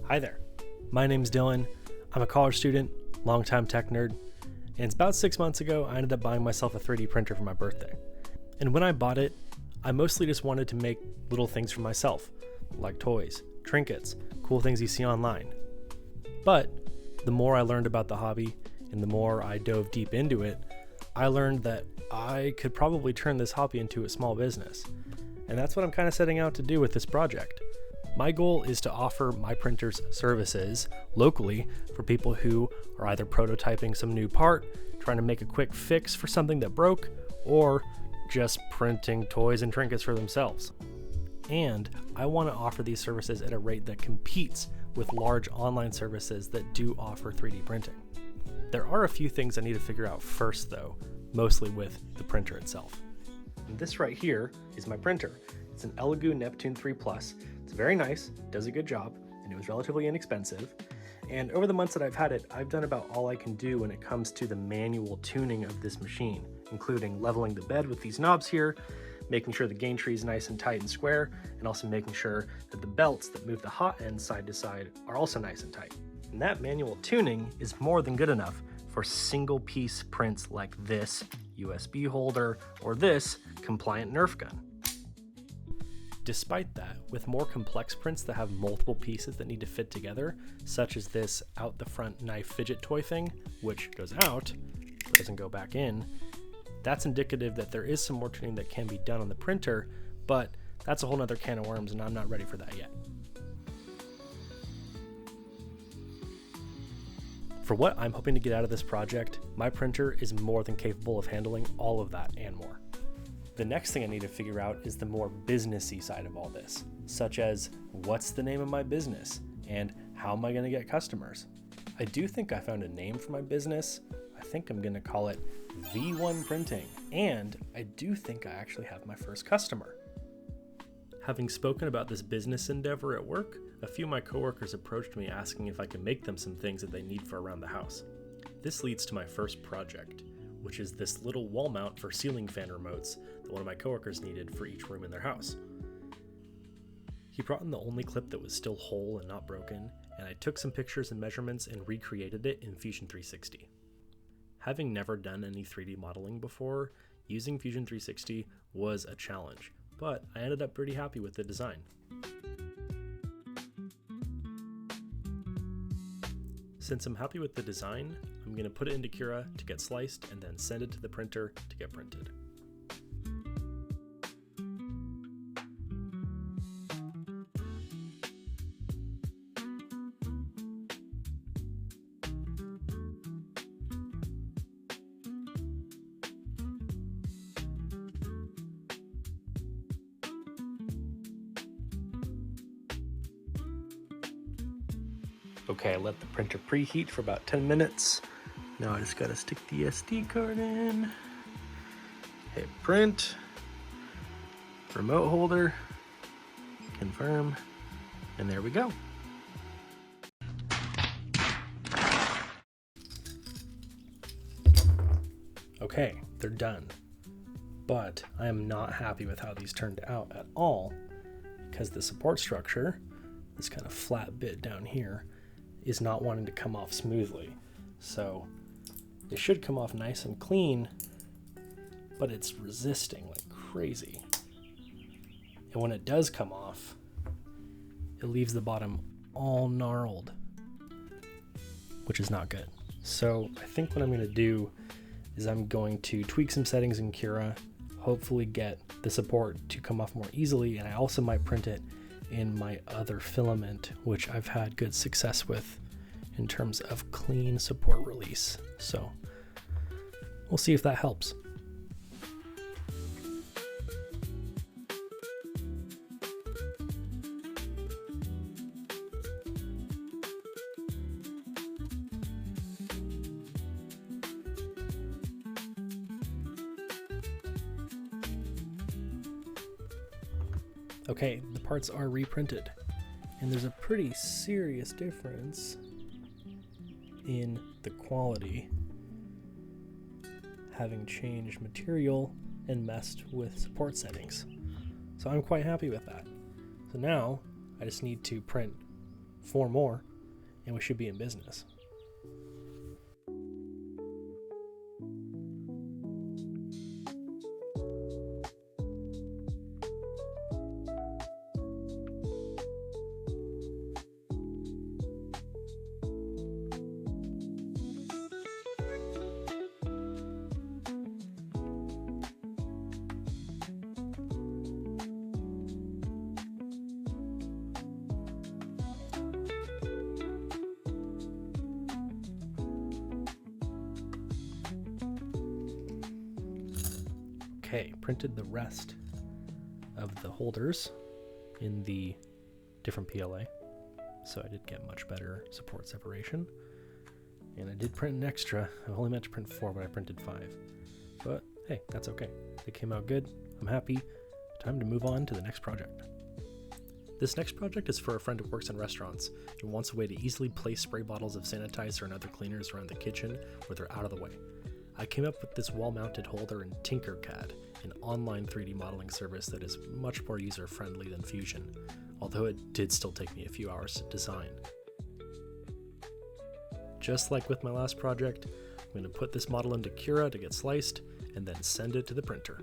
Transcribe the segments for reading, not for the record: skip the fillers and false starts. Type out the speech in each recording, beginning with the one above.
Hi there, my name's Dylan. I'm a college student, longtime tech nerd, and it's about 6 months ago I ended up buying myself a 3D printer for my birthday. And when I bought it, I mostly just wanted to make little things for myself, like toys, trinkets, cool things you see online. But the more I learned about the hobby and the more I dove deep into it, I learned that I could probably turn this hobby into a small business. And that's what I'm kind of setting out to do with this project. My goal is to offer my printer's services locally for people who are either prototyping some new part, trying to make a quick fix for something that broke, or just printing toys and trinkets for themselves. And I want to offer these services at a rate that competes with large online services that do offer 3D printing. There are a few things I need to figure out first though, mostly with the printer itself. And this right here is my printer. It's an Elegoo Neptune 3 Plus. It's very nice, does a good job, and it was relatively inexpensive. And over the months that I've had it, I've done about all I can do when it comes to the manual tuning of this machine, including leveling the bed with these knobs here, making sure the gain tree is nice and tight and square, and also making sure that the belts that move the hot end side to side are also nice and tight. And that manual tuning is more than good enough for single piece prints like this USB holder or this compliant Nerf gun. Despite that, with more complex prints that have multiple pieces that need to fit together, such as this out the front knife fidget toy thing, which goes out, but doesn't go back in, that's indicative that there is some more tuning that can be done on the printer, but that's a whole nother can of worms and I'm not ready for that yet. For what I'm hoping to get out of this project, my printer is more than capable of handling all of that and more. The next thing I need to figure out is the more businessy side of all this, such as what's the name of my business and how am I going to get customers? I do think I found a name for my business. I think I'm going to call it V1 Printing, and I do think I actually have my first customer. Having spoken about this business endeavor at work, a few of my coworkers approached me asking if I could make them some things that they need for around the house. This leads to my first project, which is this little wall mount for ceiling fan remotes that one of my coworkers needed for each room in their house. He brought in the only clip that was still whole and not broken, and I took some pictures and measurements and recreated it in Fusion 360. Having never done any 3D modeling before, using Fusion 360 was a challenge, but I ended up pretty happy with the design. Since I'm happy with the design, I'm going to put it into Cura to get sliced and then send it to the printer to get printed. Okay, I let the printer preheat for about 10 minutes. Now I just gotta stick the SD card in, hit print, remote holder, confirm, and there we go. Okay, they're done. But I am not happy with how these turned out at all, because the support structure, this kind of flat bit down here, is not wanting to come off smoothly. So it should come off nice and clean, but it's resisting like crazy. And when it does come off, it leaves the bottom all gnarled, which is not good. So I think what I'm going to do is I'm going to tweak some settings in Cura, hopefully get the support to come off more easily, and I also might print it in my other filament, which I've had good success with in terms of clean support release. So we'll see if that helps. Okay, the parts are reprinted, and there's a pretty serious difference in the quality, having changed material and messed with support settings. So I'm quite happy with that. So now I just need to print 4 more, and we should be in business. Okay, printed the rest of the holders in the different PLA, so I did get much better support separation. And I did print an extra. I only meant to print 4, but I printed 5. But hey, that's okay. It came out good. I'm happy. Time to move on to the next project. This next project is for a friend who works in restaurants and wants a way to easily place spray bottles of sanitizer and other cleaners around the kitchen where they're out of the way. I came up with this wall-mounted holder in Tinkercad, an online 3D modeling service that is much more user-friendly than Fusion, although it did still take me a few hours to design. Just like with my last project, I'm going to put this model into Cura to get sliced, and then send it to the printer.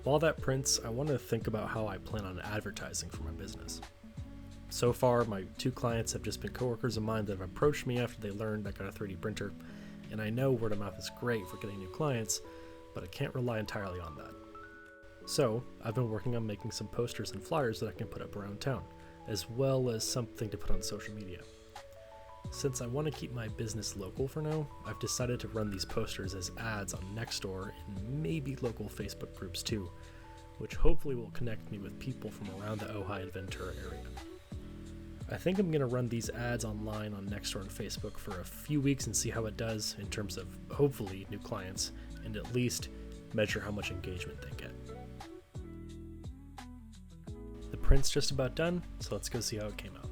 While that prints, I want to think about how I plan on advertising for my business. So far, my 2 clients have just been coworkers of mine that have approached me after they learned I got a 3D printer, and I know word of mouth is great for getting new clients, but I can't rely entirely on that. So, I've been working on making some posters and flyers that I can put up around town, as well as something to put on social media. Since I want to keep my business local for now, I've decided to run these posters as ads on Nextdoor and maybe local Facebook groups too, which hopefully will connect me with people from around the Ojai and Ventura area. I think I'm going to run these ads online on Nextdoor and Facebook for a few weeks and see how it does in terms of hopefully new clients, and at least measure how much engagement they get. The print's just about done, so let's go see how it came out.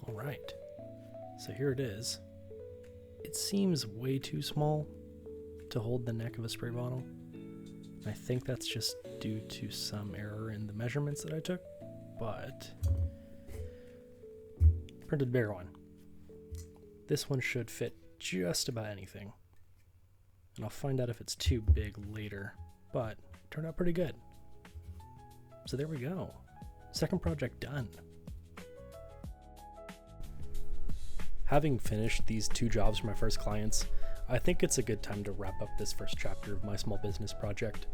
Alright, so here it is. It seems way too small to hold the neck of a spray bottle. I think that's just due to some error in the measurements that I took, but printed a bigger one. This one should fit just about anything, and I'll find out if it's too big later, but it turned out pretty good. So there we go. Second project done. Having finished these 2 jobs for my first clients, I think it's a good time to wrap up this first chapter of my small business project.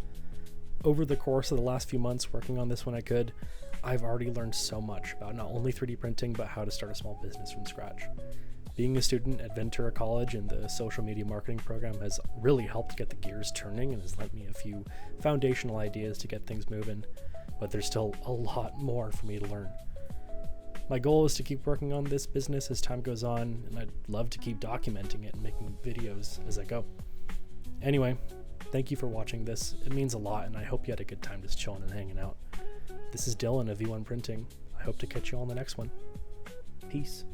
Over the course of the last few months working on this when I could, I've already learned so much about not only 3D printing, but how to start a small business from scratch. Being a student at Ventura College in the social media marketing program has really helped get the gears turning and has lent me a few foundational ideas to get things moving, but there's still a lot more for me to learn. My goal is to keep working on this business as time goes on, and I'd love to keep documenting it and making videos as I go. Anyway, thank you for watching this. It means a lot, and I hope you had a good time just chilling and hanging out. This is Dylan of V1 Printing. I hope to catch you all in the next one. Peace.